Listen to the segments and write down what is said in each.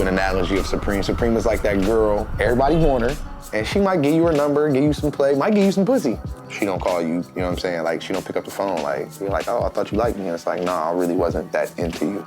an analogy of Supreme. Supreme is like that girl, everybody want her, and she might give you her number, give you some play, might give you some pussy. She don't call you, you know what I'm saying? Like, she don't pick up the phone, like, you're like, oh, I thought you liked me. And it's like, nah, I really wasn't that into you.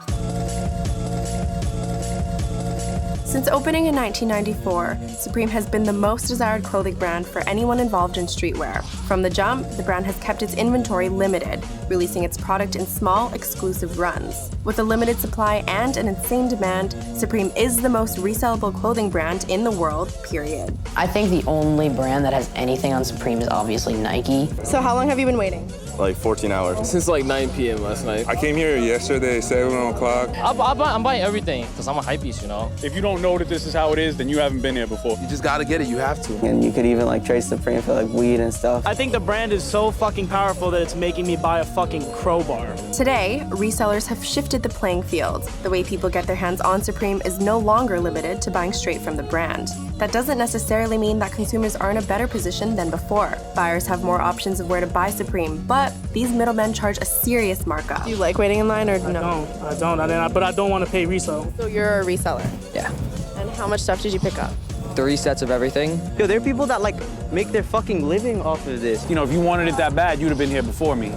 Since opening in 1994, Supreme has been the most desired clothing brand for anyone involved in streetwear. From the jump, the brand has kept its inventory limited, releasing its product in small, exclusive runs. With a limited supply and an insane demand, Supreme is the most resellable clothing brand in the world, period. I think the only brand that has anything on Supreme is obviously Nike. So how long have you been waiting? Like 14 hours. Since like 9 p.m. last night. I came here yesterday, 7 o'clock. I'm buying everything because I'm a hypebeast, you know? If you don't know that this is how it is, then you haven't been here before. You just gotta get it, you have to. And you could even like trade Supreme for like weed and stuff. I think the brand is so fucking powerful that it's making me buy a fucking crowbar. Today, resellers have shifted the playing field. The way people get their hands on Supreme is no longer limited to buying straight from the brand. That doesn't necessarily mean that consumers are in a better position than before. Buyers have more options of where to buy Supreme, but these middlemen charge a serious markup. Do you like waiting in line or no? I don't, but I don't want to pay resale. So you're a reseller? Yeah. And how much stuff did you pick up? 3 sets of everything. Yo, there are people that like make their fucking living off of this. You know, if you wanted it that bad, you'd have been here before me.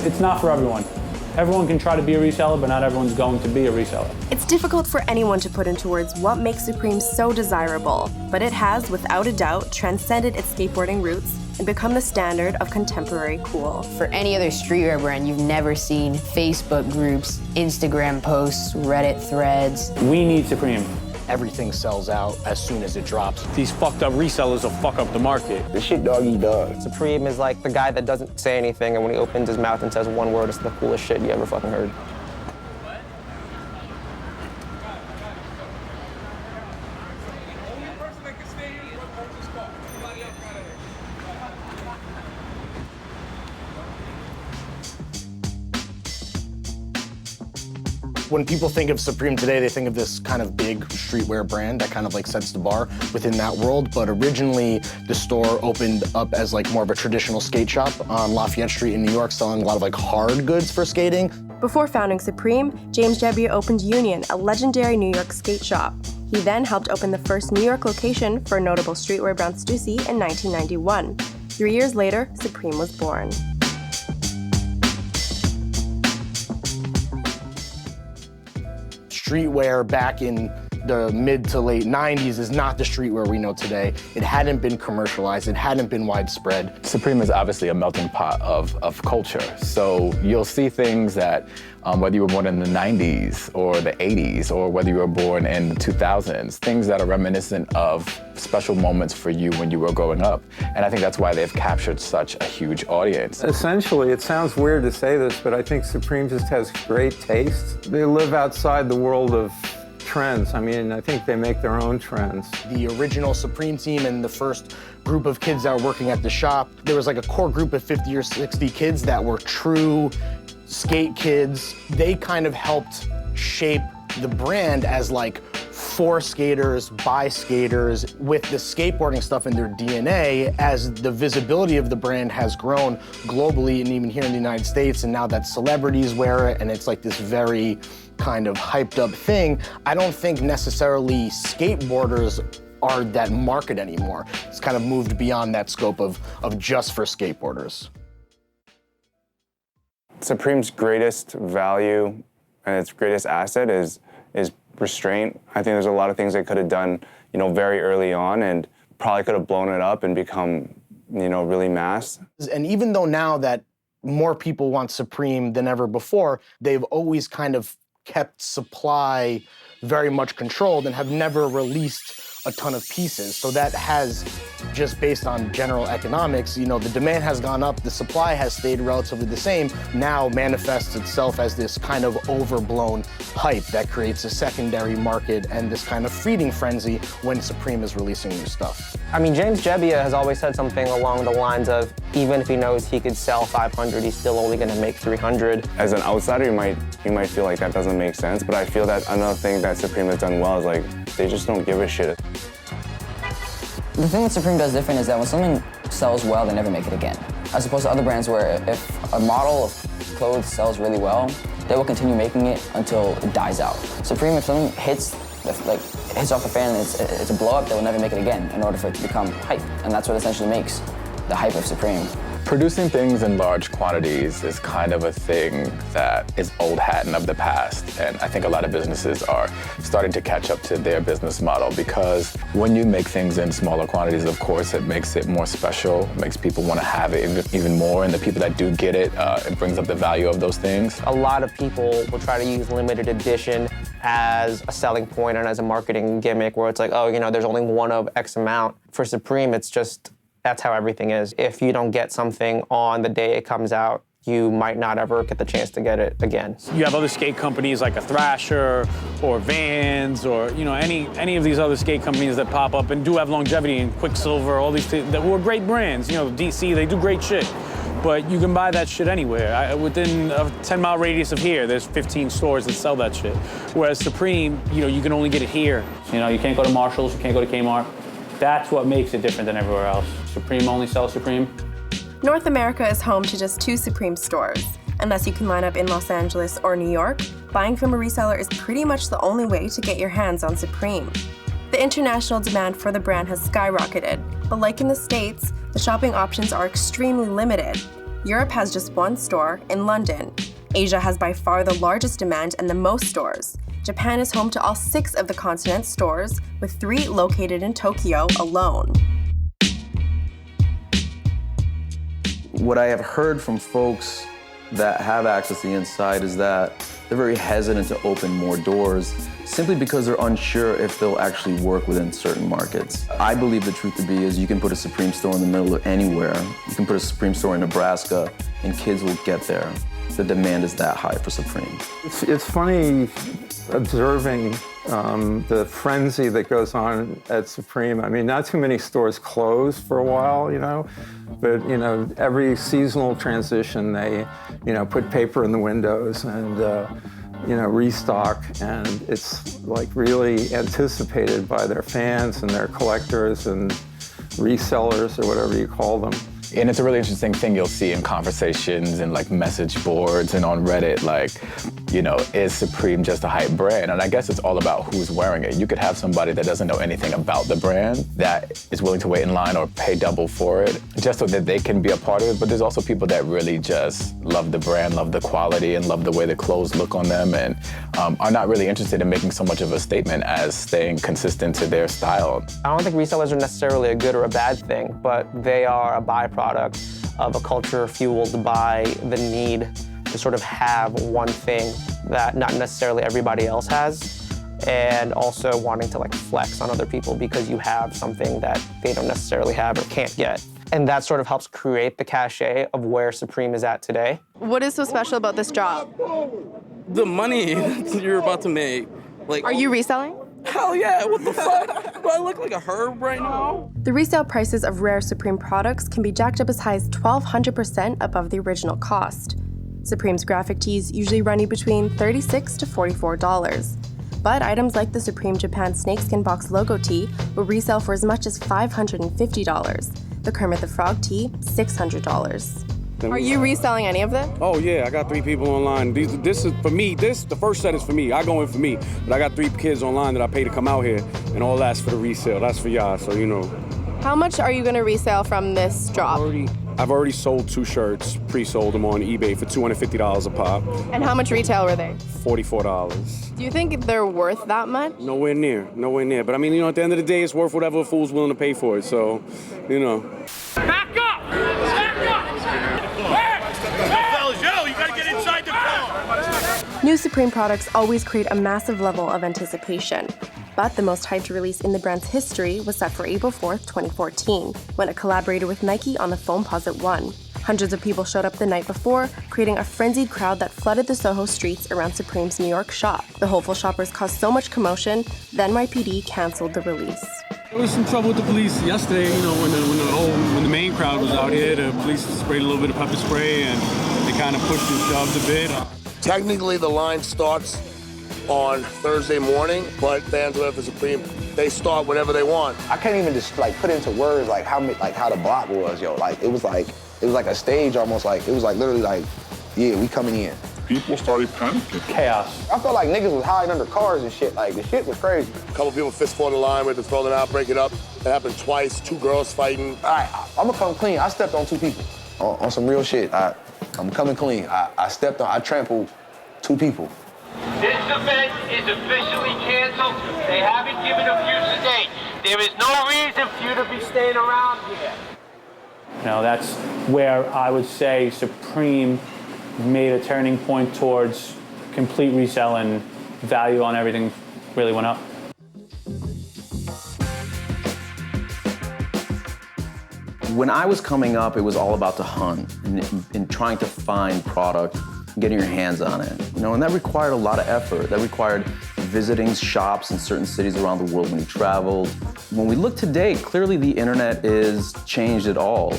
It's not for everyone. Everyone can try to be a reseller, but not everyone's going to be a reseller. It's difficult for anyone to put into words what makes Supreme so desirable, but it has, without a doubt, transcended its skateboarding roots and become the standard of contemporary cool. For any other streetwear brand, you've never seen Facebook groups, Instagram posts, Reddit threads. We need Supreme. Everything sells out as soon as it drops. These fucked up resellers will fuck up the market. This shit dog eat dog. Supreme is like the guy that doesn't say anything, and when he opens his mouth and says one word, it's the coolest shit you ever fucking heard. When people think of Supreme today, they think of this kind of big streetwear brand that kind of like sets the bar within that world. But originally, the store opened up as like more of a traditional skate shop on Lafayette Street in New York, selling a lot of like hard goods for skating. Before founding Supreme, James Xavier opened Union, a legendary New York skate shop. He then helped open the first New York location for notable streetwear brand Stussy in 1991. 3 years later, Supreme was born. Streetwear back in the mid to late 90s is not the streetwear we know today. It hadn't been commercialized, it hadn't been widespread. Supreme is obviously a melting pot of culture. So you'll see things that, whether you were born in the 90s or the 80s, or whether you were born in the 2000s, things that are reminiscent of special moments for you when you were growing up. And I think that's why they've captured such a huge audience. Essentially, it sounds weird to say this, but I think Supreme just has great taste. They live outside the world of trends. I mean, I think they make their own trends. The original Supreme team and the first group of kids that were working at the shop, there was like a core group of 50 or 60 kids that were true skate kids. They kind of helped shape the brand as like for skaters, by skaters, with the skateboarding stuff in their DNA. As the visibility of the brand has grown globally and even here in the United States, and now that celebrities wear it and it's like this very kind of hyped up thing, I don't think necessarily skateboarders are that market anymore. It's kind of moved beyond that scope of just for skateboarders. Supreme's greatest value and its greatest asset is restraint. I think there's a lot of things they could have done, you know, very early on, and probably could have blown it up and become, you know, really mass. And even though now that more people want Supreme than ever before, they've always kind of kept supply very much controlled and have never released a ton of pieces. So that has, just based on general economics, you know, the demand has gone up, the supply has stayed relatively the same, now manifests itself as this kind of overblown hype that creates a secondary market and this kind of feeding frenzy when Supreme is releasing new stuff. I mean, James Xavier has always said something along the lines of, even if he knows he could sell 500, he's still only gonna make 300. As an outsider, you might feel like that doesn't make sense, but I feel that another thing that Supreme has done well is like, they just don't give a shit. The thing that Supreme does different is that when something sells well, they never make it again. As opposed to other brands where if a model of clothes sells really well, they will continue making it until it dies out. Supreme, if something hits like it hits off the fan and it's a blow up that will never make it again in order for it to become hype. And that's what essentially makes the hype of Supreme. Producing things in large quantities is kind of a thing that is old hat and of the past. And I think a lot of businesses are starting to catch up to their business model, because when you make things in smaller quantities, of course, it makes it more special, it makes people want to have it even more. And the people that do get it, it brings up the value of those things. A lot of people will try to use limited edition as a selling point and as a marketing gimmick where it's like, oh, you know, there's only one of X amount. For Supreme, it's just, that's how everything is. If you don't get something on the day it comes out, you might not ever get the chance to get it again. You have other skate companies like a Thrasher or Vans or any of these other skate companies that pop up and do have longevity, and Quicksilver, all these things that were great brands. DC, they do great shit. But you can buy that shit anywhere. Within a 10-mile radius of here, there's 15 stores that sell that shit. Whereas Supreme, you can only get it here. You can't go to Marshalls, you can't go to Kmart. That's what makes it different than everywhere else. Supreme only sells Supreme. North America is home to just 2 Supreme stores. Unless you can line up in Los Angeles or New York, buying from a reseller is pretty much the only way to get your hands on Supreme. The international demand for the brand has skyrocketed, but like in the States, the shopping options are extremely limited. Europe has just 1 store in London. Asia has by far the largest demand and the most stores. Japan is home to all 6 of the continent's stores, with 3 located in Tokyo alone. What I have heard from folks that have access to the inside is that they're very hesitant to open more doors simply because they're unsure if they'll actually work within certain markets. I believe the truth to be is you can put a Supreme store in the middle of anywhere. You can put a Supreme store in Nebraska and kids will get there. The demand is that high for Supreme. It's funny observing the frenzy that goes on at Supreme. I mean, not too many stores close for a while, but every seasonal transition, they, put paper in the windows and, restock, and it's like really anticipated by their fans and their collectors and resellers or whatever you call them. And it's a really interesting thing you'll see in conversations and like message boards and on Reddit, like, is Supreme just a hype brand? And I guess it's all about who's wearing it. You could have somebody that doesn't know anything about the brand that is willing to wait in line or pay double for it just so that they can be a part of it. But there's also people that really just love the brand, love the quality, and love the way the clothes look on them, and are not really interested in making so much of a statement as staying consistent to their style. I don't think resellers are necessarily a good or a bad thing, but they are a byproduct of a culture fueled by the need to sort of have one thing that not necessarily everybody else has, and also wanting to like flex on other people because you have something that they don't necessarily have or can't get. And that sort of helps create the cachet of where Supreme is at today. What is so special about this job? The money you're about to make. Are you reselling? Hell yeah, what the fuck? Do I look like a herb right now? The resale prices of rare Supreme products can be jacked up as high as 1,200% above the original cost. Supreme's graphic tees usually run you between $36 to $44. But items like the Supreme Japan Snakeskin Box logo tee will resell for as much as $550. The Kermit the Frog tee, $600. Are you reselling any of this? Oh yeah, I got 3 people online. This is for me. The first set is for me. I go in for me. But I got 3 kids online that I pay to come out here, and all that's for the resale. That's for y'all, so How much are you gonna resell from this drop? I've already sold 2 shirts, pre-sold them on eBay for $250 a pop. And how much retail were they? $44. Do you think they're worth that much? Nowhere near. But I mean, at the end of the day, it's worth whatever a fool's willing to pay for it, so, Back up! Back up! Fellas, you gotta get inside the car! New Supreme products always create a massive level of anticipation. But the most hyped release in the brand's history was set for April 4th, 2014, when it collaborated with Nike on the Foamposite 1. Hundreds of people showed up the night before, creating a frenzied crowd that flooded the Soho streets around Supreme's New York shop. The hopeful shoppers caused so much commotion, the NYPD canceled the release. There was some trouble with the police yesterday, when the main crowd was out here. The police sprayed a little bit of pepper spray, and they kind of pushed and shoved a bit. Technically, the line starts on Thursday morning, but fans who have the Supreme, they start whenever they want. I can't even just put into words how the block was, yo. It was like a stage almost, it was literally yeah, we coming in. people started panicking. Chaos. I felt like niggas was hiding under cars and shit. Like, the shit was crazy. A couple people fist fought in the line, we had to throw them out, break it up. It happened twice, 2 girls fighting. All right, I'm gonna come clean. I stepped on 2 people. On some real shit. I'm coming clean. I trampled 2 people. This event is officially canceled. They haven't given a future date. There is no reason for you to be staying around here. That's where I would say Supreme made a turning point towards complete reselling. Value on everything really went up. When I was coming up, it was all about the hunt and trying to find product, getting your hands on it. And that required a lot of effort. That required visiting shops in certain cities around the world when you traveled. When we look today, clearly the internet is changed it all.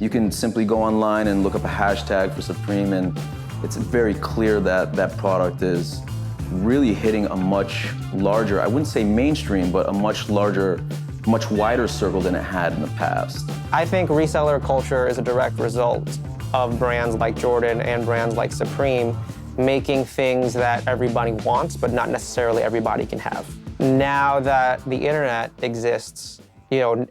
You can simply go online and look up a hashtag for Supreme, and it's very clear that that product is really hitting a much larger, I wouldn't say mainstream, but a much larger, much wider circle than it had in the past. I think reseller culture is a direct result of brands like Jordan and brands like Supreme making things that everybody wants, but not necessarily everybody can have. Now that the internet exists,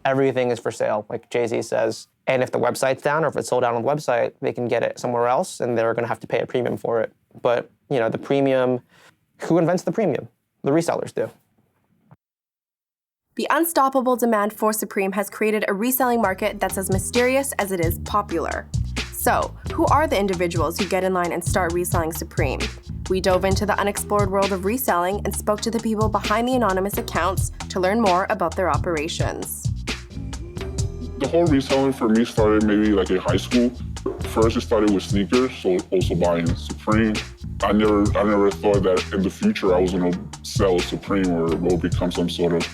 everything is for sale, like Jay-Z says. And if the website's down or if it's sold out on the website, they can get it somewhere else and they're gonna have to pay a premium for it. But, the premium, who invents the premium? The resellers do. The unstoppable demand for Supreme has created a reselling market that's as mysterious as it is popular. So, who are the individuals who get in line and start reselling Supreme? We dove into the unexplored world of reselling and spoke to the people behind the anonymous accounts to learn more about their operations. The whole reselling for me started maybe like in high school. First, it started with sneakers, so also buying Supreme. I never thought that in the future I was gonna sell Supreme or become some sort of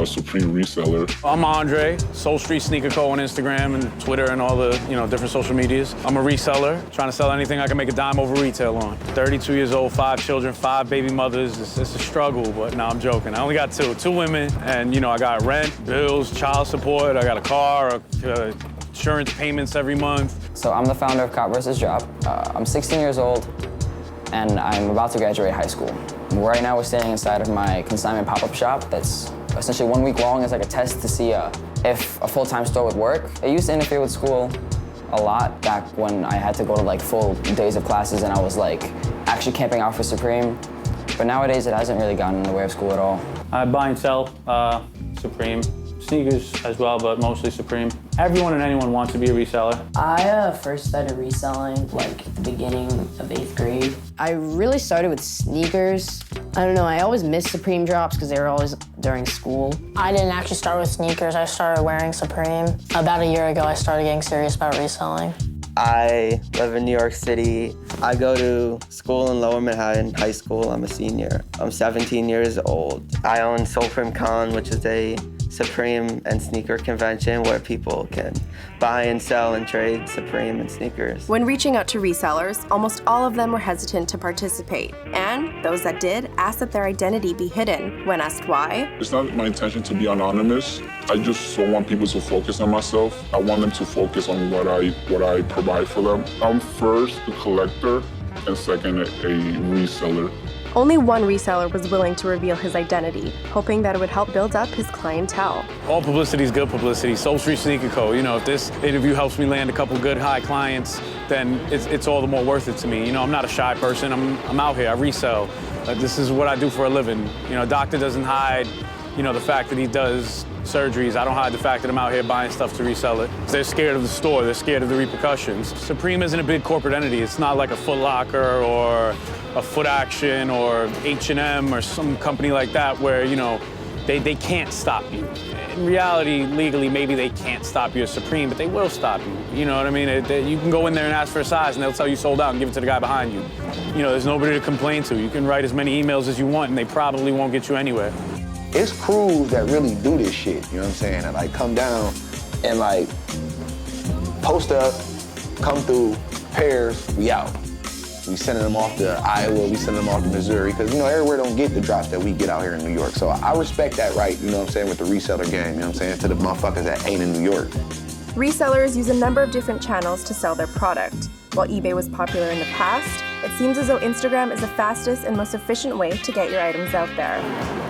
Supreme reseller. I'm Andre, Soul Street Sneaker Co. on Instagram and Twitter and all the different social medias. I'm a reseller, trying to sell anything I can make a dime over retail on. 32 years old, 5 children, 5 baby mothers. It's a struggle, but no, I'm joking. I only got 2 women, and I got rent, bills, child support. I got a car, insurance payments every month. So I'm the founder of Cop vs. Drop. I'm 16 years old, and I'm about to graduate high school. Right now, we're standing inside of my consignment pop-up shop that's essentially 1 week long. It's like a test to see if a full-time store would work. It used to interfere with school a lot back when I had to go to full days of classes and I was actually camping out for Supreme. But nowadays, it hasn't really gotten in the way of school at all. I buy and sell Supreme. Sneakers as well, but mostly Supreme. Everyone and anyone wants to be a reseller. I first started reselling at the beginning of 8th grade. I really started with sneakers. I don't know, I always missed Supreme drops because they were always during school. I didn't actually start with sneakers. I started wearing Supreme. About a year ago, I started getting serious about reselling. I live in New York City. I go to school in Lower Manhattan High School. I'm a senior. I'm 17 years old. I own Supreme Con, which is a Supreme and sneaker convention where people can buy and sell and trade Supreme and sneakers. When reaching out to resellers, almost all of them were hesitant to participate. And those that did asked that their identity be hidden. When asked why, It's not my intention to be anonymous. I just don't want people to focus on myself. I want them to focus on what I provide for them. I'm first a collector and second a reseller. only one reseller was willing to reveal his identity, hoping that it would help build up his clientele. All publicity is good publicity. Soul Street Sneaker Co. If this interview helps me land a couple good high clients, then it's all the more worth it to me. I'm not a shy person. I'm out here. I resell. This is what I do for a living. A doctor doesn't hide, the fact that he does surgeries. I don't hide the fact that I'm out here buying stuff to resell it. They're scared of the store. They're scared of the repercussions. Supreme isn't a big corporate entity. It's not like a Foot Locker or a Foot Action or H&M or some company like that where, they can't stop you. In reality, legally, maybe they can't stop you as Supreme, but they will stop you. You know what I mean? You can go in there and ask for a size and they'll tell you sold out and give it to the guy behind you. There's nobody to complain to. You can write as many emails as you want and they probably won't get you anywhere. It's crews that really do this shit, you know what I'm saying? And come down and post up, come through, pairs, we out. We sending them off to Iowa, we sending them off to Missouri, because everywhere don't get the drops that we get out here in New York. So I respect that right, you know what I'm saying, with the reseller game, you know what I'm saying, to the motherfuckers that ain't in New York. Resellers use a number of different channels to sell their product. While eBay was popular in the past, it seems as though Instagram is the fastest and most efficient way to get your items out there.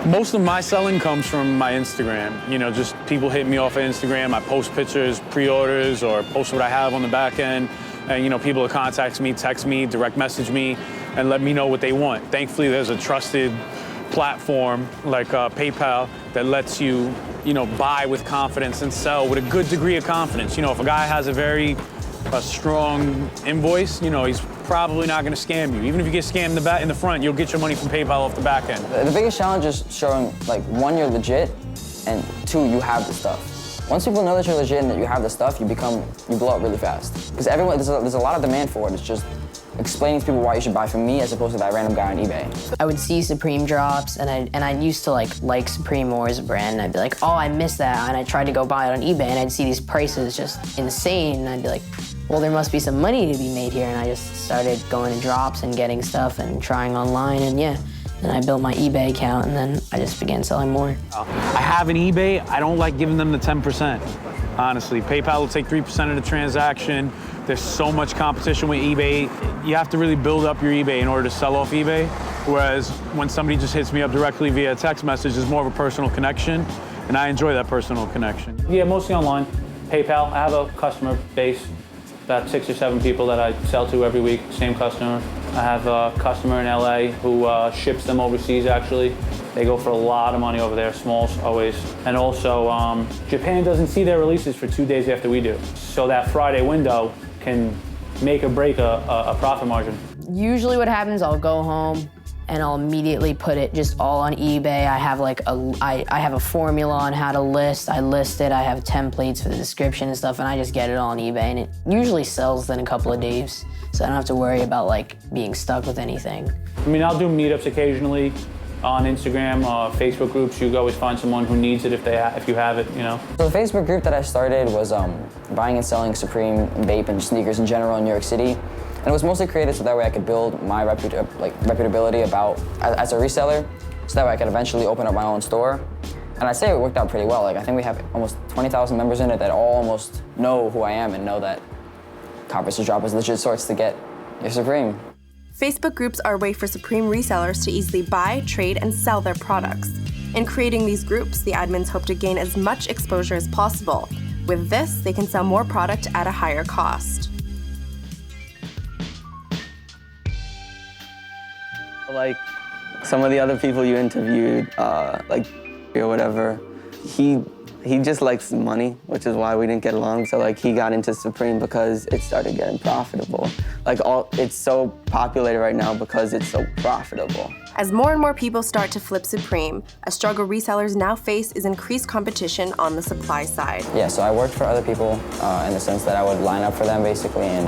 Most of my selling comes from my Instagram. You know, just people hit me off of Instagram. I post pictures, pre-orders, or post what I have on the back end. And, you know, people will contact me, text me, direct message me, and let me know what they want. Thankfully, there's a trusted platform like PayPal that lets you, you know, buy with confidence and sell with a good degree of confidence. You know, if a guy has a strong invoice, you know, he's probably not going to scam you. Even if you get scammed in the front, you'll get your money from PayPal off the back end. The biggest challenge is showing, like, one, you're legit, and two, you have the stuff. Once people know that you're legit and that you have the stuff, you blow up really fast. Because there's a lot of demand for it. It's just explaining to people why you should buy from me as opposed to that random guy on eBay. I would see Supreme drops, and I used to like Supreme more as a brand, and I'd be like, oh, I missed that, and I tried to go buy it on eBay, and I'd see these prices just insane, and I'd be like, well, there must be some money to be made here, and I just started going to drops and getting stuff and trying online, and yeah. Then I built my eBay account, and then I just began selling more. I have an eBay. I don't like giving them the 10%, honestly. PayPal will take 3% of the transaction. There's so much competition with eBay. You have to really build up your eBay in order to sell off eBay. Whereas when somebody just hits me up directly via text message, there's more of a personal connection, and I enjoy that personal connection. Yeah, mostly online. PayPal, I have a customer base, about 6 or 7 people that I sell to every week, same customer. I have a customer in LA who ships them overseas, actually. They go for a lot of money over there, smalls always. And also, Japan doesn't see their releases for 2 days after we do. So that Friday window can make or break a profit margin. Usually what happens, I'll go home and I'll immediately put it just all on eBay. I have like I have a formula on how to list. I list it, I have templates for the description and stuff, and I just get it all on eBay, and it usually sells in a couple of days. So I don't have to worry about like being stuck with anything. I mean, I'll do meetups occasionally on Instagram, Facebook groups. You always find someone who needs it if you have it, you know. So the Facebook group that I started was buying and selling Supreme and vape and sneakers in general in New York City. And it was mostly created so that way I could build my reputability as a reseller, so that way I could eventually open up my own store. And I'd say it worked out pretty well. Like, I think we have almost 20,000 members in it that all almost know who I am and know that Conference Drop is legit source to get your Supreme. Facebook groups are a way for Supreme resellers to easily buy, trade, and sell their products. In creating these groups, the admins hope to gain as much exposure as possible. With this, they can sell more product at a higher cost. Like some of the other people you interviewed, like or whatever, he just likes money, which is why we didn't get along. So like he got into Supreme because it started getting profitable. Like it's so populated right now because it's so profitable. As more and more people start to flip Supreme, a struggle resellers now face is increased competition on the supply side. Yeah, so I worked for other people in the sense that I would line up for them basically and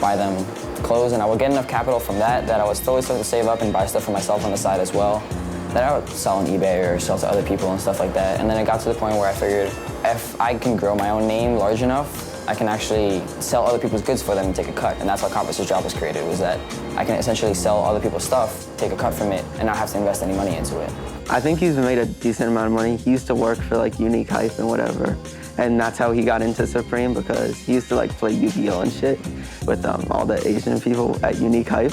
buy them clothes, and I would get enough capital from that I would slowly start to save up and buy stuff for myself on the side as well, that I would sell on eBay or sell to other people and stuff like that. And then it got to the point where I figured if I can grow my own name large enough, I can actually sell other people's goods for them and take a cut. And that's how Conference's Job was created, was that I can essentially sell other people's stuff, take a cut from it, and not have to invest any money into it. I think he's made a decent amount of money. He used to work for like Unique Hype and whatever. And that's how he got into Supreme, because he used to like play Yu-Gi-Oh and shit with all the Asian people at Unique Hype.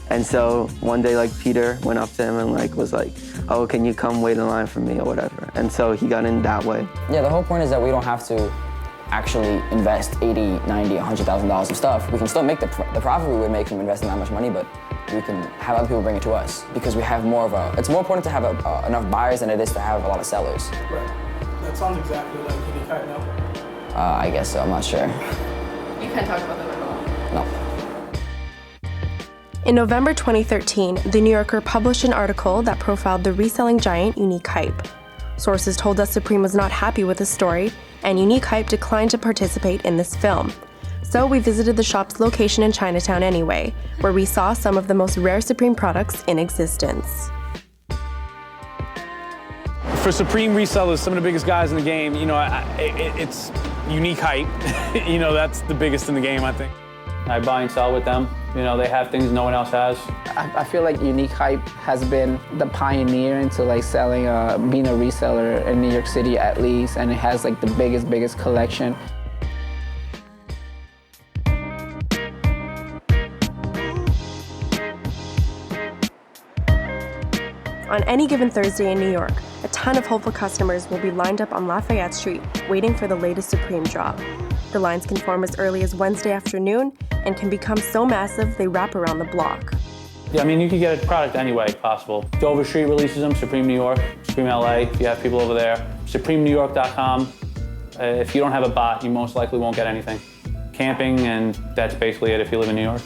And so one day like Peter went up to him and like was like, oh, can you come wait in line for me or whatever. And so he got in that way. Yeah, the whole point is that we don't have to actually invest $80,000, $90,000, $100,000 of stuff. We can still make the profit we would make from investing that much money, but we can have other people bring it to us because we have more of a, it's more important to have enough buyers than it is to have a lot of sellers. Right. That sounds exactly like Unique Hype now. I guess so, I'm not sure. You can't talk about them at all. No. In November 2013, The New Yorker published an article that profiled the reselling giant Unique Hype. Sources told us Supreme was not happy with the story, and Unique Hype declined to participate in this film. So we visited the shop's location in Chinatown anyway, where we saw some of the most rare Supreme products in existence. For Supreme resellers, some of the biggest guys in the game, you know, it's Unique Hype. You know, that's the biggest in the game, I think. I buy and sell with them. You know, they have things no one else has. I feel like Unique Hype has been the pioneer into like selling, being a reseller in New York City at least, and it has like the biggest collection. On any given Thursday in New York, a ton of hopeful customers will be lined up on Lafayette Street waiting for the latest Supreme drop. The lines can form as early as Wednesday afternoon and can become so massive they wrap around the block. Yeah, I mean, you can get a product any way possible. Dover Street releases them, Supreme New York, Supreme LA, if you have people over there. SupremeNewYork.com. If you don't have a bot, you most likely won't get anything. Camping, and that's basically it if you live in New York.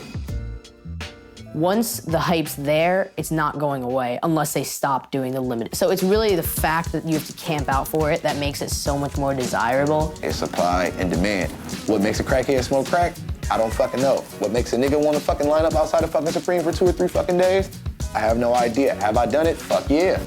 Once the hype's there, it's not going away unless they stop doing the limited. So it's really the fact that you have to camp out for it that makes it so much more desirable. It's supply and demand. What makes a crackhead smoke crack? I don't fucking know. What makes a nigga want to fucking line up outside of fucking Supreme for 2 or 3 fucking days? I have no idea. Have I done it? Fuck yeah.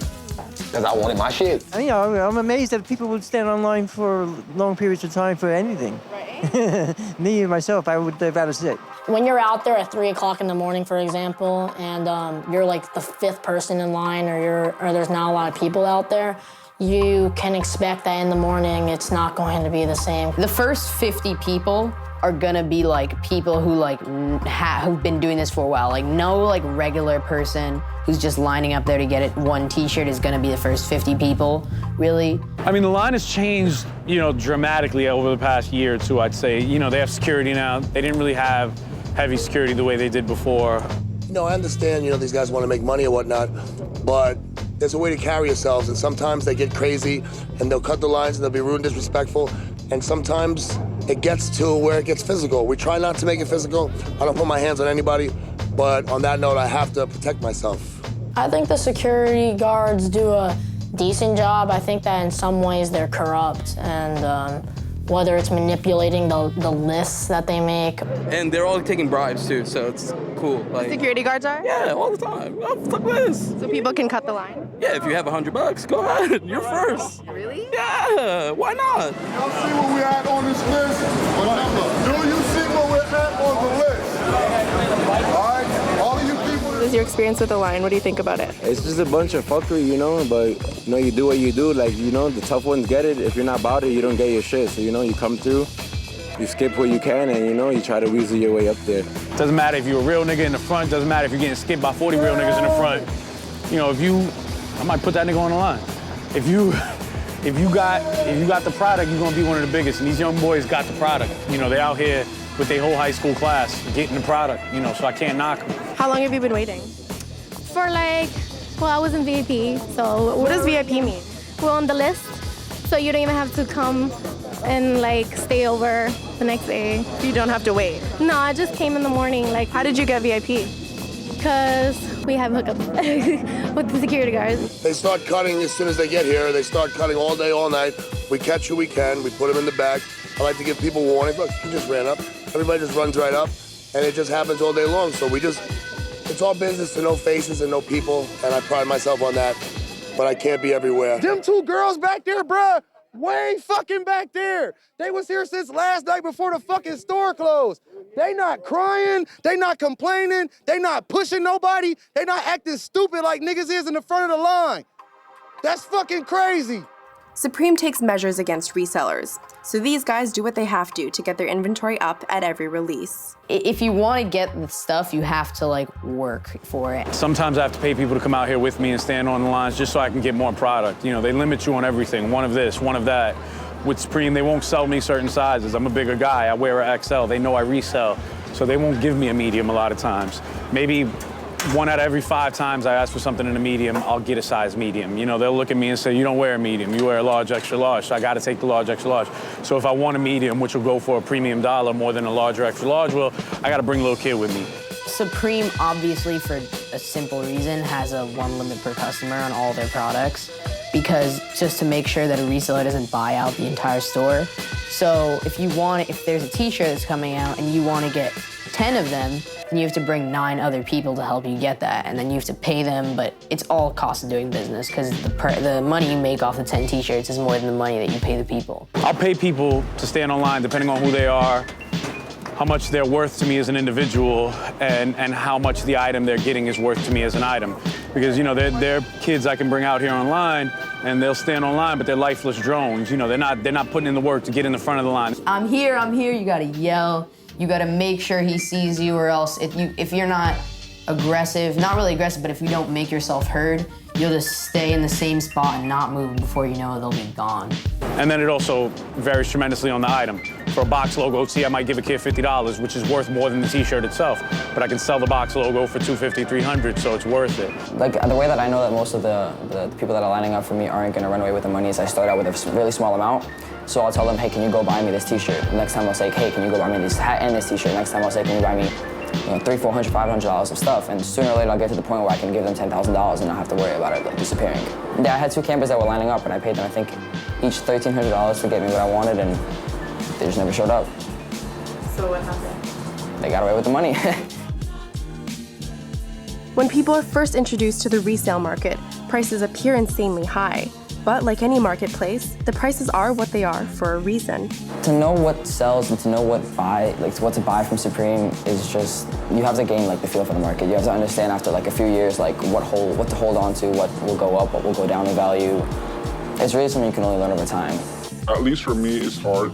Because I wanted my shit. You know, I'm amazed that people would stand online for long periods of time for anything. Right. Me, myself, I would rather sit. When you're out there at 3 o'clock in the morning, for example, and you're like the 5th person in line, or there's not a lot of people out there, you can expect that in the morning it's not going to be the same. The first 50 people are gonna be like people who who've been doing this for a while. Like no like regular person who's just lining up there to get it one T-shirt is gonna be the first 50 people, really. I mean, the line has changed, dramatically over the past year or two, I'd say. They have security now. They didn't really have heavy security the way they did before. I understand, these guys want to make money or whatnot, but there's a way to carry yourselves, and sometimes they get crazy, and they'll cut the lines, and they'll be rude and disrespectful, and sometimes it gets to where it gets physical. We try not to make it physical. I don't put my hands on anybody, but on that note, I have to protect myself. I think the security guards do a decent job. I think that in some ways they're corrupt, and whether it's manipulating the lists that they make. And they're all taking bribes too, so it's cool. Like, Security guards are? Yeah, all the time. Oh, fuck this. So people can cut the line? Yeah, if you have $100, go ahead. You're first. Really? Yeah, why not? Y'all see what we had on this list? Do you see what we're at on the list? All right, all of you people. What is your experience with the line? What do you think about it? It's just a bunch of fuckery, but you do what you do. Like, the tough ones get it. If you're not about it, you don't get your shit. So, you come through, you skip what you can, and, you try to weasel your way up there. Doesn't matter if you're a real nigga in the front, doesn't matter if you're getting skipped by 40 real niggas in the front. I might put that nigga on the line. If you got the product, you're gonna be one of the biggest. And these young boys got the product. They out here with their whole high school class getting the product, so I can't knock them. How long have you been waiting? For I was in VIP, so. What does VIP mean? We're on the list, so you don't even have to come and stay over the next day. You don't have to wait? No, I just came in the morning. How did you get VIP? Because we have hookups with the security guards. They start cutting as soon as they get here. They start cutting all day, all night. We catch who we can. We put them in the back. I like to give people warning. Look, he just ran up. Everybody just runs right up, and it just happens all day long. So it's all business to know faces and know people, and I pride myself on that, but I can't be everywhere. Them 2 girls back there, bruh, way fucking back there. They was here since last night before the fucking store closed. They not crying, they not complaining, they not pushing nobody, they not acting stupid like niggas is in the front of the line. That's fucking crazy. Supreme takes measures against resellers, so these guys do what they have to get their inventory up at every release. If you want to get the stuff, you have to work for it. Sometimes I have to pay people to come out here with me and stand on the lines just so I can get more product. They limit you on everything, one of this, one of that. With Supreme, they won't sell me certain sizes. I'm a bigger guy, I wear an XL, they know I resell, so they won't give me a medium a lot of times. Maybe 1 out of every 5 times I ask for something in a medium, I'll get a size medium. They'll look at me and say, you don't wear a medium, you wear a large, extra large, so I gotta take the large, extra large. So if I want a medium, which will go for a premium dollar more than a large or extra large, well, I gotta bring a little kid with me. Supreme, obviously, for a simple reason, has a 1 limit per customer on all their products, because just to make sure that a reseller doesn't buy out the entire store. So if there's a t-shirt that's coming out and you want to get 10 of them, then you have to bring 9 other people to help you get that, and then you have to pay them, but it's all cost of doing business, because the money you make off the 10 t-shirts is more than the money that you pay the people. I'll pay people to stand online depending on who they are, how much they're worth to me as an individual, and how much the item they're getting is worth to me as an item. Because, they're kids I can bring out here online, and they'll stand online, but they're lifeless drones. They're not putting in the work to get in the front of the line. I'm here, you gotta yell. You gotta make sure he sees you, or else if you're not aggressive, not really aggressive, but if you don't make yourself heard, You'll just stay in the same spot and not move before you know they'll be gone. And then it also varies tremendously on the item. For a box logo, see, I might give a kid $50, which is worth more than the t-shirt itself, but I can sell the box logo for $250, $300, so it's worth it. Like, the way that I know that most of the people that are lining up for me aren't gonna run away with the money is I start out with a really small amount. So I'll tell them, hey, can you go buy me this t-shirt? The next time I'll say, hey, can you go buy me this hat and this t-shirt? Next time I'll say, can you buy me $300, $400, $500 of stuff? And sooner or later I'll get to the point where I can give them $10,000 and not have to worry about it like disappearing. Yeah, I had 2 campers that were lining up and I paid them, I think, each $1,300 to get me what I wanted, and they just never showed up. So what happened? They got away with the money. When people are first introduced to the resale market, prices appear insanely high. But like any marketplace, the prices are what they are for a reason. To know what sells and to know what to buy from Supreme is just, you have to gain like the feel for the market. You have to understand after like a few years like what to hold on to, what will go up, what will go down in value. It's really something you can only learn over time. At least for me, it's hard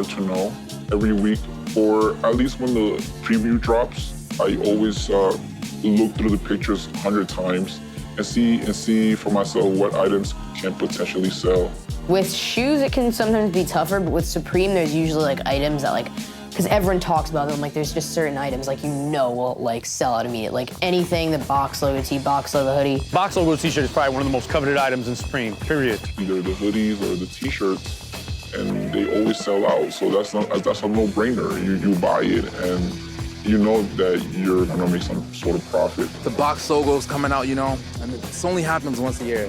to know every week, or at least when the preview drops, I always look through the pictures 100 times and see for myself what items can potentially sell. With shoes, it can sometimes be tougher, but with Supreme, there's usually like items that like, because everyone talks about them, like there's just certain items like you know will like sell out immediately. Like anything, the box logo tee, box logo hoodie. Box logo t-shirt is probably one of the most coveted items in Supreme, period. Either the hoodies or the t-shirts, and they always sell out. So that's a no-brainer. You buy it and you know that you're gonna make some sort of profit. The box logo's coming out, you know, and this only happens once a year.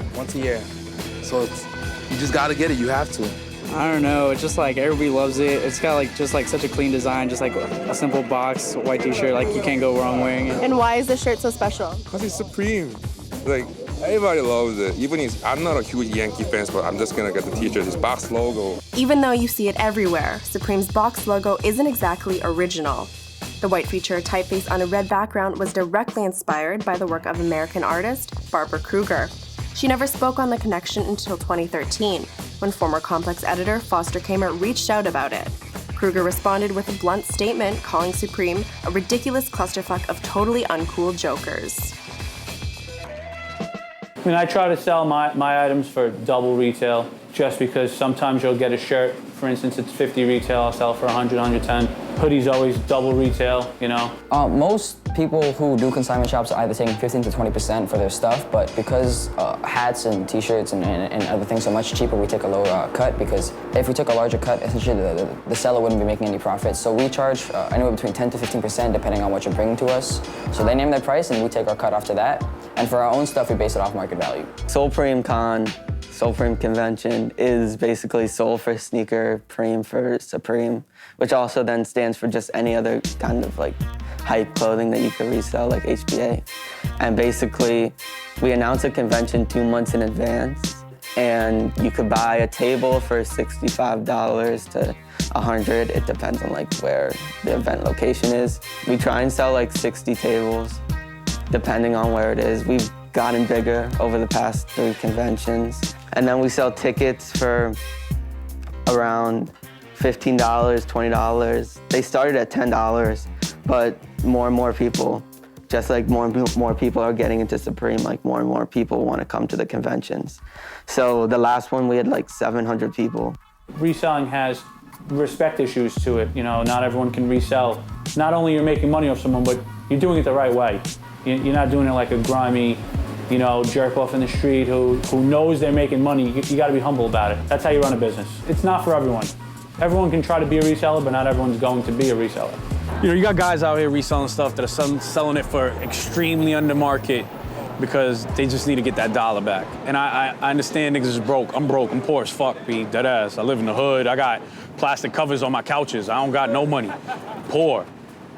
So you just gotta get it, you have to. I don't know, it's just like everybody loves it. It's got like just like such a clean design, just like a simple box, white t-shirt, like you can't go wrong wearing it. And why is this shirt so special? Because it's Supreme. Like, everybody loves it. Even if I'm not a huge Yankee fan, but I'm just gonna get the t-shirt, this box logo. Even though you see it everywhere, Supreme's box logo isn't exactly original. The white feature typeface on a red background was directly inspired by the work of American artist Barbara Kruger. She never spoke on the connection until 2013, when former Complex editor Foster Kamer reached out about it. Kruger responded with a blunt statement calling Supreme a ridiculous clusterfuck of totally uncool jokers. I mean, I try to sell my items for double retail, just because sometimes you'll get a shirt, for instance, it's 50 retail, I'll sell for 100, 110. Hoodies always double retail, you know? Most people who do consignment shops are either taking 15 to 20% for their stuff, but because hats and t-shirts and other things are much cheaper, we take a lower cut, because if we took a larger cut, essentially the seller wouldn't be making any profit. So we charge anywhere between 10 to 15% depending on what you're bringing to us. So they name their price and we take our cut after that. And for our own stuff, we base it off market value. Supreme Convention is basically Soul for sneaker, Preme for Supreme, which also then stands for just any other kind of like hype clothing that you could resell, like HBA. And basically, we announce a convention 2 months in advance, and you could buy a table for $65 to $100. It depends on like where the event location is. We try and sell like 60 tables, depending on where it is. We've gotten bigger over the past 3 conventions. And then we sell tickets for around $15, $20. They started at $10, but more and more people, just like more and more people are getting into Supreme, like more and more people want to come to the conventions. So the last one, we had like 700 people. Reselling has respect issues to it. You know, not everyone can resell. Not only you're making money off someone, but you're doing it the right way. You're not doing it like a grimy, you know, jerk off in the street who knows they're making money. You gotta be humble about it. That's how you run a business. It's not for everyone. Everyone can try to be a reseller, but not everyone's going to be a reseller. You know, you got guys out here reselling stuff that are selling it for extremely under market because they just need to get that dollar back. And I understand niggas is broke. I'm broke, I'm poor as fuck, be dead ass. I live in the hood, I got plastic covers on my couches. I don't got no money, poor.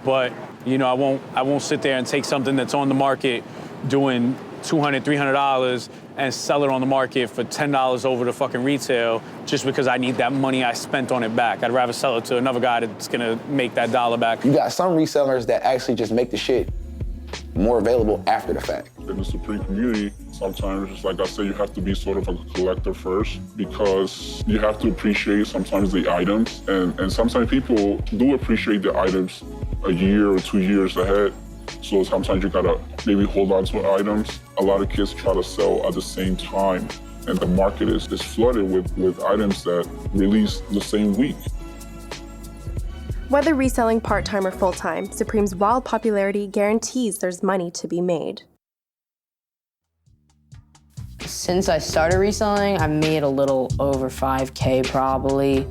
But, you know, I won't sit there and take something that's on the market doing $200, $300 and sell it on the market for $10 over the fucking retail just because I need that money I spent on it back. I'd rather sell it to another guy that's gonna make that dollar back. You got some resellers that actually just make the shit more available after the fact. In the Supreme community, sometimes, just like I said, you have to be sort of a collector first because you have to appreciate sometimes the items. And sometimes people do appreciate the items a year or 2 years ahead. So sometimes you gotta maybe hold on to items. A lot of kids try to sell at the same time, and the market is flooded with items that release the same week. Whether reselling part-time or full-time, Supreme's wild popularity guarantees there's money to be made. Since I started reselling, I've made a little over $5K probably.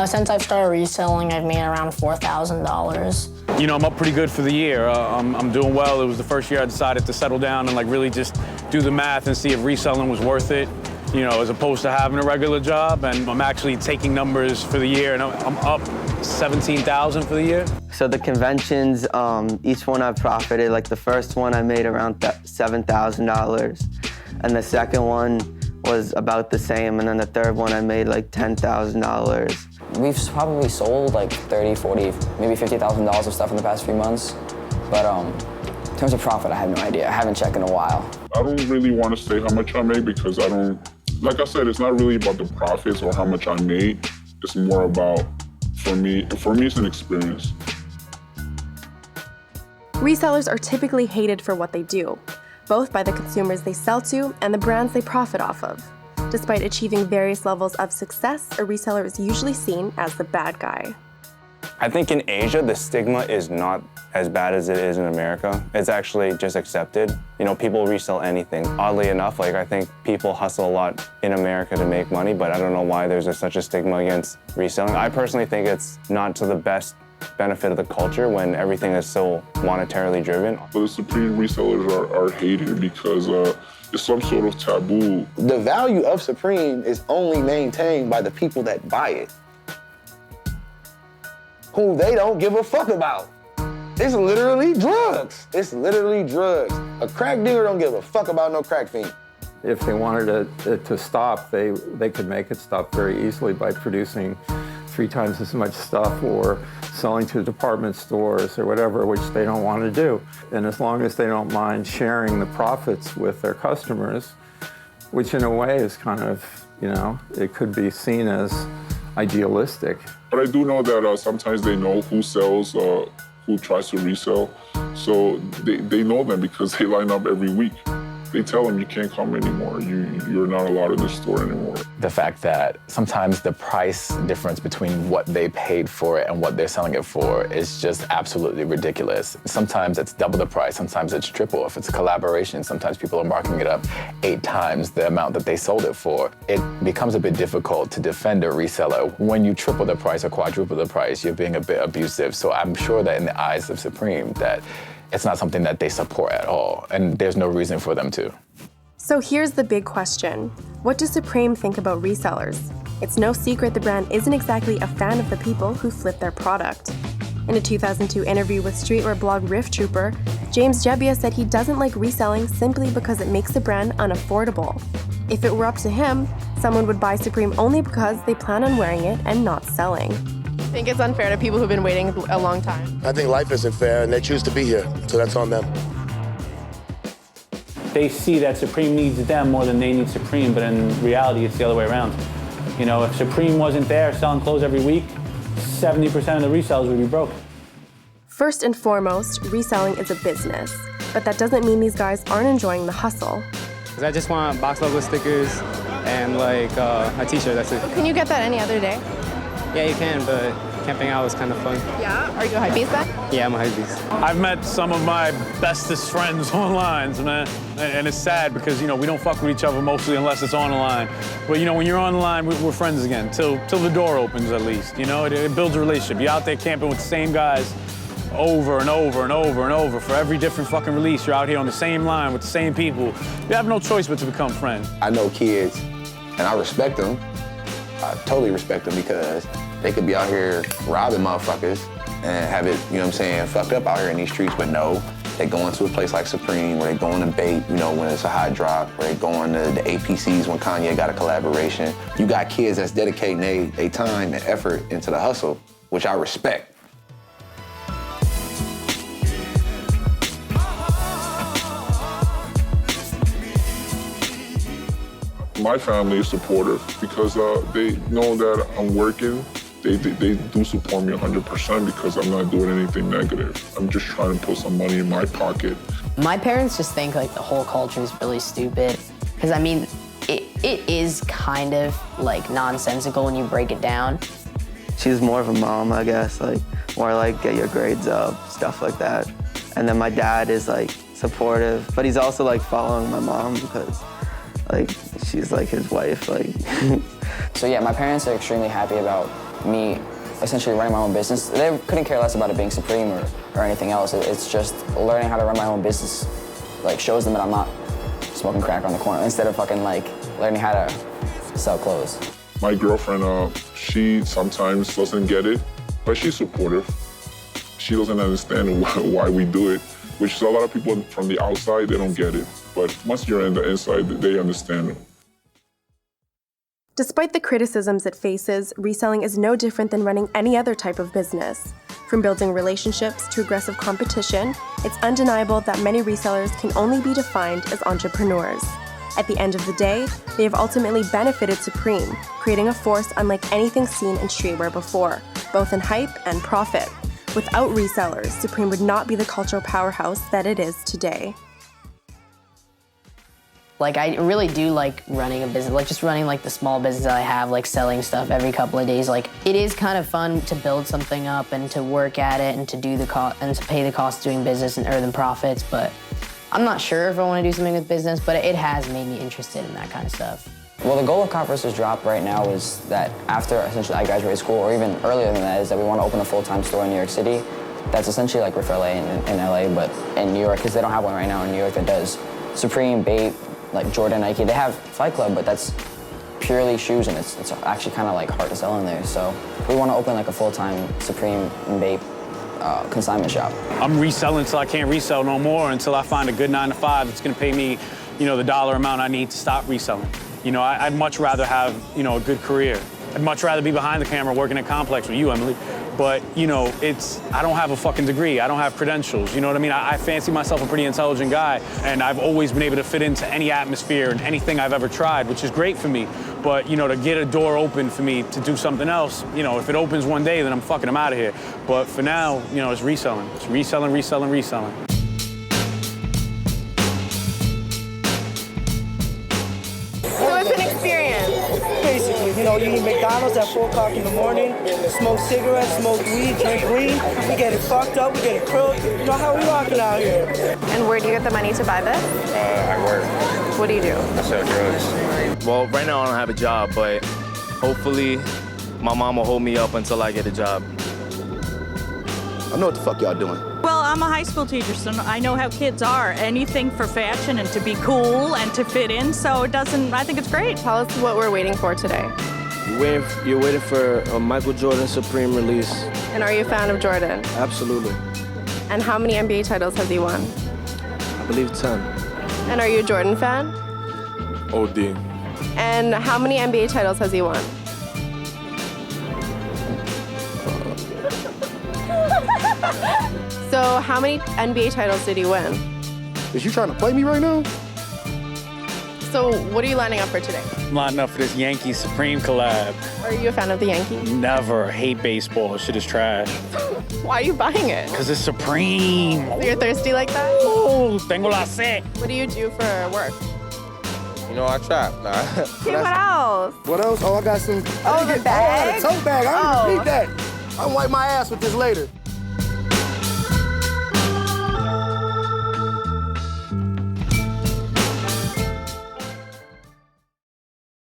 Since I've started reselling, I've made around $4,000. You know, I'm up pretty good for the year. I'm doing well. It was the first year I decided to settle down and like really just do the math and see if reselling was worth it, you know, as opposed to having a regular job. And I'm actually taking numbers for the year, and I'm up 17,000 for the year. So the conventions, each one I profited. Like the first one I made around $7,000, and the second one was about the same, and then the third one I made like $10,000. We've probably sold like 30, 40, maybe $50,000 of stuff in the past few months. But in terms of profit, I have no idea. I haven't checked in a while. I don't really want to say how much I made because I don't, like I said, it's not really about the profits or how much I made. It's more about, for me it's an experience. Resellers are typically hated for what they do, both by the consumers they sell to and the brands they profit off of. Despite achieving various levels of success, a reseller is usually seen as the bad guy. I think in Asia, the stigma is not as bad as it is in America. It's actually just accepted. You know, people resell anything. Oddly enough, like I think people hustle a lot in America to make money, but I don't know why there's such a stigma against reselling. I personally think it's not to the best benefit of the culture when everything is so monetarily driven. The Supreme resellers are hated because it's some sort of taboo. The value of Supreme is only maintained by the people that buy it, who they don't give a fuck about. It's literally drugs. It's literally drugs. A crack dealer don't give a fuck about no crack fiend. If they wanted it to stop, they could make it stop very easily by producing 3 times as much stuff or selling to department stores or whatever, which they don't want to do. And as long as they don't mind sharing the profits with their customers, which in a way is kind of, you know, it could be seen as idealistic. But I do know that sometimes they know who sells, who tries to resell. So they know them because they line up every week. They tell them you can't come anymore. You're not allowed in the store anymore. The fact that sometimes the price difference between what they paid for it and what they're selling it for is just absolutely ridiculous. Sometimes it's double the price, sometimes it's triple. If it's a collaboration, sometimes people are marking it up 8 times the amount that they sold it for. It becomes a bit difficult to defend a reseller. When you triple the price or quadruple the price, you're being a bit abusive. So I'm sure that in the eyes of Supreme, that it's not something that they support at all, and there's no reason for them to. So here's the big question. What does Supreme think about resellers? It's no secret the brand isn't exactly a fan of the people who flip their product. In a 2002 interview with streetwear blog Riff Trooper, James Gebbia said he doesn't like reselling simply because it makes the brand unaffordable. If it were up to him, someone would buy Supreme only because they plan on wearing it and not selling. I think it's unfair to people who've been waiting a long time. I think life isn't fair, and they choose to be here, so that's on them. They see that Supreme needs them more than they need Supreme, but in reality, it's the other way around. You know, if Supreme wasn't there selling clothes every week, 70% of the resellers would be broke. First and foremost, reselling is a business, but that doesn't mean these guys aren't enjoying the hustle. Because I just want box logo stickers and like a t-shirt, that's it. Well, can you get that any other day? Yeah, you can, but camping out was kind of fun. Yeah? Are you a hypebeast then? Yeah, I'm a hypebeast. I've met some of my bestest friends online, man, and it's sad because, you know, we don't fuck with each other mostly unless it's on the line. But, you know, when you're on the line, we're friends again, till the door opens at least, you know? It builds a relationship. You're out there camping with the same guys over and over and over and over for every different fucking release. You're out here on the same line with the same people. You have no choice but to become friends. I know kids, and I respect them. I totally respect them because they could be out here robbing motherfuckers and have it, you know what I'm saying, fucked up out here in these streets, but no, they go into a place like Supreme, or they go into Bait, you know, when it's a hot drop, or they go into the APCs when Kanye got a collaboration. You got kids that's dedicating their time and effort into the hustle, which I respect. My family is supportive because they know that I'm working. they do support me 100% because I'm not doing anything negative. I'm just trying to put some money in my pocket. My parents just think like the whole culture is really stupid. Because I mean, it is kind of like nonsensical when you break it down. She's more of a mom, I guess, like more like get your grades up, stuff like that. And then my dad is like supportive, but he's also like following my mom because like she's like his wife, like. So yeah, my parents are extremely happy about me essentially running my own business. They couldn't care less about it being Supreme or anything else. It's just learning how to run my own business, like shows them that I'm not smoking crack on the corner instead of fucking like learning how to sell clothes. My girlfriend, she sometimes doesn't get it, but she's supportive. She doesn't understand why we do it, which is a lot of people from the outside, they don't get it. But once you're in the inside, they understand it. Despite the criticisms it faces, reselling is no different than running any other type of business. From building relationships to aggressive competition, it's undeniable that many resellers can only be defined as entrepreneurs. At the end of the day, they have ultimately benefited Supreme, creating a force unlike anything seen in streetwear before, both in hype and profit. Without resellers, Supreme would not be the cultural powerhouse that it is today. Like, I really do like running a business, like just running like the small business that I have, like selling stuff every couple of days. Like, it is kind of fun to build something up and to work at it and to do the cost and to pay the cost of doing business and earn the profits, but I'm not sure if I want to do something with business, but it has made me interested in that kind of stuff. Well, the goal of Cop vs. Drop right now is that after essentially I graduate school, or even earlier than that, is that we want to open a full-time store in New York City. That's essentially like Riff LA in LA, but in New York, because they don't have one right now in New York that does Supreme, Bape, like Jordan, Nike. They have Fight Club, but that's purely shoes, and it's actually kind of like hard to sell in there. So we want to open like a full-time Supreme and Bape consignment shop. I'm reselling until I can't resell no more, until I find a good 9-to-5 that's gonna pay me, you know, the dollar amount I need to stop reselling. You know, I'd much rather have, you know, a good career. I'd much rather be behind the camera working at Complex with you, Emily. But, you know, I don't have a fucking degree. I don't have credentials. You know what I mean? I fancy myself a pretty intelligent guy, and I've always been able to fit into any atmosphere and anything I've ever tried, which is great for me. But, you know, to get a door open for me to do something else, you know, if it opens one day, then I'm out of here. But for now, you know, it's reselling. It's reselling, reselling, reselling. So it's an experience. Basically, you know, you eat McDonald's at 4 o'clock in the morning, smoke cigarettes, smoke weed, drink green, we get it fucked up, we get it krilled. You know how we rocking out here. And where do you get the money to buy this? I work. What do you do? I sell drugs. Well, right now I don't have a job, but hopefully my mom will hold me up until I get a job. I know what the fuck y'all doing. Well, I'm a high school teacher, so I know how kids are. Anything for fashion and to be cool and to fit in, so I think it's great. Tell us what we're waiting for today. You're waiting for a Michael Jordan Supreme release. And are you a fan of Jordan? Absolutely. And how many NBA titles has he won? I believe 10. And are you a Jordan fan? OD. And how many NBA titles has he won? So how many NBA titles did he win? Is you trying to play me right now? So what are you lining up for today? I'm lining up for this Yankee Supreme collab. Are you a fan of the Yankees? Never. Hate baseball. Shit is trash. Why are you buying it? Because it's Supreme. So you're thirsty like that? Oh, tengo la sed. What do you do for work? You know, I trap. Nah. Okay, what else? What else? Oh, I got some. Oh, the bag? Oh, I got a tote bag. I didn't Oh. even read that. I'll wipe my ass with this later.